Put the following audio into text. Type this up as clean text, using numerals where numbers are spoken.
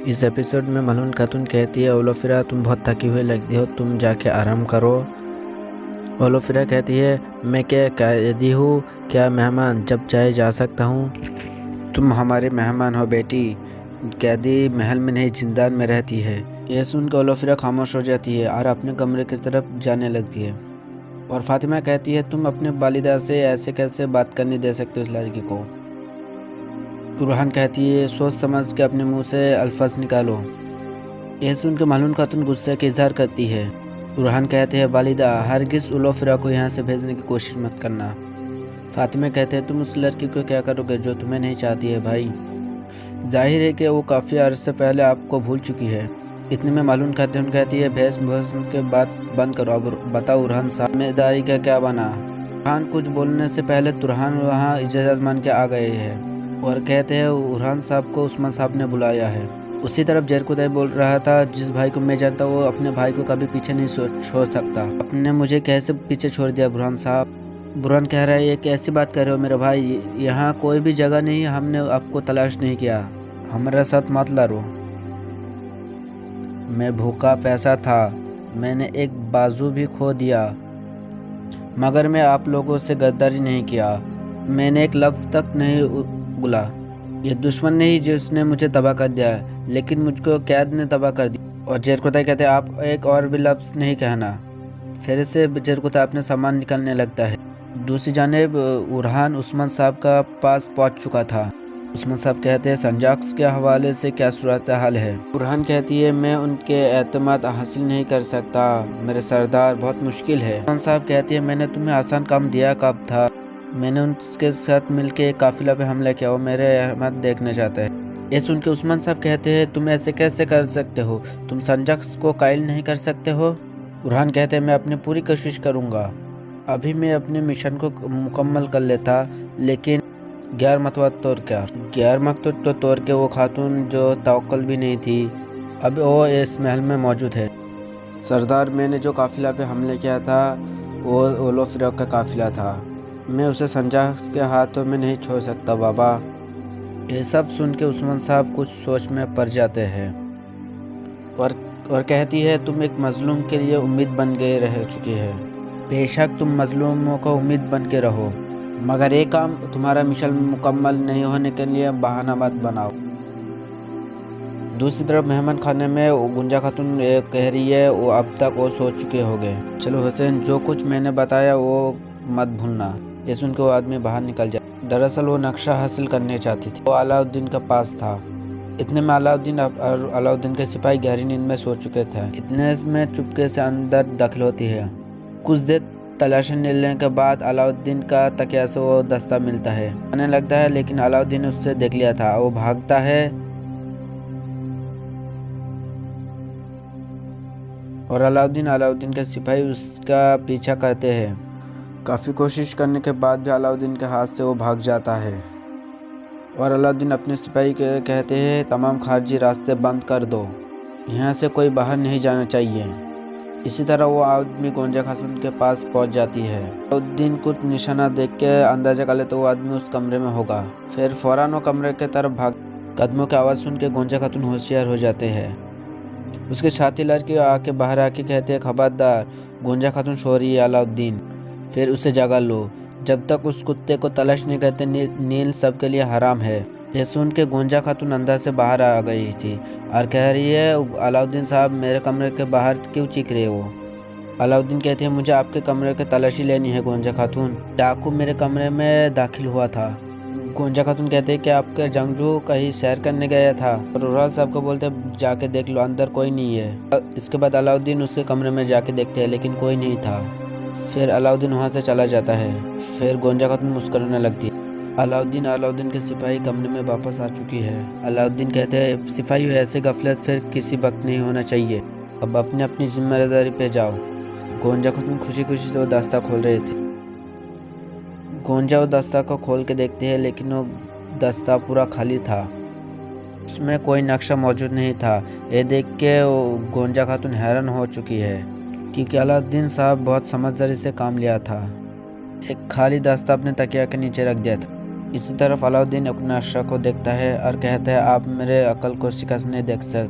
इस एपिसोड में मलून खातून कहती है, ओलोफिरा तुम बहुत थकी हुई लगती हो, तुम जाके आराम करो। ओलोफिरा कहती है, मैं क्या कैदी हूँ, क्या मेहमान, जब चाहे जा सकता हूँ। तुम हमारे मेहमान हो बेटी, कैदी महल में नहीं जिंदान में रहती है। यह सुनकर ओलोफिरा खामोश हो जाती है और अपने कमरे की तरफ जाने लगती है। और फातिमा कहती है, तुम अपने वालिदा से ऐसे कैसे बात करने दे सकते हो इस लड़की को। रुहान कहती है, सोच समझ के अपने मुंह से अल्फाज निकालो। यह सुनकर मलून खातून गुस्से का इजहार करती है। रुहान कहते हैं, वालिदा हरगिज़ ओलोफिरा को यहाँ से भेजने की कोशिश मत करना। फातिमा कहते हैं, तुम उस लड़की को क्या करोगे जो तुम्हें नहीं चाहती है भाई। जाहिर है कि वो काफ़ी अर्से पहले आपको भूल चुकी है। इतने में मलून खातून कहती है, भैंस भैंस के बात बंद करो, अब बताओ रुहान साहब जिम्मेदारी का क्या बना। रुहान कुछ बोलने से पहले तुरहान वहाँ इजाज़त मांग के आ गए हैं और कहते हैं, उरहान साहब को उस्मान साहब ने बुलाया है। उसी तरफ जरकुदाई बोल रहा था, जिस भाई को मैं जानता वो अपने भाई को कभी पीछे नहीं छोड़ सकता। आपने मुझे कैसे पीछे छोड़ दिया बुरहान साहब। बुरहान कह रहा है, ये कैसी बात कर रहे हो मेरे भाई, यहाँ कोई भी जगह नहीं, हमने आपको तलाश नहीं किया, हमारे साथ मत लड़ो। मैं भूखा पैसा था, मैंने एक बाजू भी खो दिया, मगर मैं आप लोगों से गद्दारी नहीं किया, मैंने एक लफ्ज़ तक नहीं उगला। ये दुश्मन नहीं जिसने मुझे तबाह कर दिया, लेकिन मुझको कैद ने तबाह कर दिया। और जरकुदाई कहते हैं, आप एक और भी लफ्ज़ नहीं कहना। फिर से जरकुदाई अपने सामान निकालने लगता है। दूसरी जानिब उरहान उस्मान साहब का पास पहुंच चुका था। उस्मान साहब कहते हैं, संजाक्स के हवाले से क्या सूरत हाल है। उरहान कहती है, मैं उनके एतमाद हासिल नहीं कर सकता मेरे सरदार, बहुत मुश्किल है। उस्मान साहब कहती है, मैंने तुम्हें आसान काम दिया कब था, मैंने उनके साथ मिलकर एक काफिला पे हमला किया, वो मेरे अहमद देखने चाहते हैं। ये सुन के उस्मान साहब कहते हैं, तुम ऐसे कैसे कर सकते हो, तुम संजाक्स को कायल नहीं कर सकते हो। उरहान कहते हैं, मैं अपनी पूरी कोशिश करूंगा, अभी मैं अपने मिशन को मुकम्मल कर लेता, लेकिन गैर मतवाद तो तोड़ के वो खातून जो तवक्कुल भी नहीं थी, अब वो इस महल में मौजूद है। सरदार, मैंने जो काफिला पे हमले किया था वो ओलोफिरा का काफिला था, मैं उसे संजाक्स के हाथों में नहीं छोड़ सकता बाबा। ये सब सुन के उस्मान साहब कुछ सोच में पड़ जाते हैं और कहती है, तुम एक मजलूम के लिए उम्मीद बन गए रह चुकी है। बेशक तुम मजलूमों को उम्मीद बन के रहो, मगर एक काम, तुम्हारा मिशन मुकम्मल नहीं होने के लिए बहाना मत बनाओ। दूसरी तरफ मेहमान खाने में गुंजा खातून कह रही है, वो अब तक वो सोच चुके होंगे। चलो हुसैन, जो कुछ मैंने बताया वो मत भूलना। ये सुन के वो आदमी बाहर निकल जाए। दरअसल वो नक्शा हासिल करने चाहती थी, वो अलाउद्दीन के पास था। इतने में अलाउद्दीन के सिपाही गहरी नींद में सो चुके थे। इतने में चुपके से अंदर दाखिल होती है। कुछ देर तलाशी लेने के बाद अलाउद्दीन का तकिया से वो दस्ता मिलता है, आने लगता है, लेकिन अलाउद्दीन ने उससे देख लिया था। वो भागता है और अलाउद्दीन के सिपाही उसका पीछा करते हैं। काफ़ी कोशिश करने के बाद भी अलाउद्दीन के हाथ से वो भाग जाता है और अलाउद्दीन अपने सिपाही के कहते हैं, तमाम खारजी रास्ते बंद कर दो, यहाँ से कोई बाहर नहीं जाना चाहिए। इसी तरह वो आदमी गोंजा खातून के पास पहुंच जाती है। अलाउद्दीन कुछ निशाना देख के अंदाजा कर ले तो वो आदमी उस कमरे में होगा। फिर फौरन वो कमरे के तरफ भाग। कदमों की आवाज़ सुन के गोंजा खातून होशियार हो जाते हैं। उसके साथी लड़के आके बाहर आके कहते हैं, खबरदार, गोंजा खातून सो रही है अलाउद्दीन, फिर उसे जगा लो, जब तक उस कुत्ते को तलाश नहीं करते नील सबके लिए हराम है। यह सुन के गोंजा खातून अंदर से बाहर आ गई थी और कह रही है, अलाउद्दीन साहब, मेरे कमरे के बाहर क्यों चीख रहे हो। अलाउद्दीन कहते हैं, मुझे आपके कमरे की तलाशी लेनी है गोंजा खातून, डाकू मेरे कमरे में दाखिल हुआ था। गोंजा खातून कहते हैं कि आपके जंगजू कहीं सैर करने गया था। और उरहान साहब को बोलते हैं, जाके देख लो, अंदर कोई नहीं है। इसके बाद अलाउद्दीन उसके कमरे में जाके देखते हैं, लेकिन कोई नहीं था। फिर अलाउद्दीन वहाँ से चला जाता है। फिर गोंजा खातून मुस्कुराने लगती है। अलाउद्दीन के सिपाही कमरे में वापस आ चुकी है। अलाउद्दीन कहते हैं, सिपाही ऐसे गफलत फिर किसी वक्त नहीं होना चाहिए, अब अपनी अपनी जिम्मेदारी पे जाओ। गोंजा खातून खुशी खुशी से वो दस्ता खोल रहे थे। गोंजा वो दस्ता को खोल के देखते हैं, लेकिन वो दस्ता पूरा खाली था, उसमें कोई नक्शा मौजूद नहीं था। ये देख के गोंजा खातून हैरान हो चुकी है, क्योंकि अलाउद्दीन साहब बहुत समझदारी से काम लिया था। एक खाली दस्ता अपने तकिया के नीचे रख दिया था। इसी तरफ अलाउद्दीन अपने अशरफ को देखता है और कहता है, आप मेरे अकल को शिकस्त नहीं दे सकते।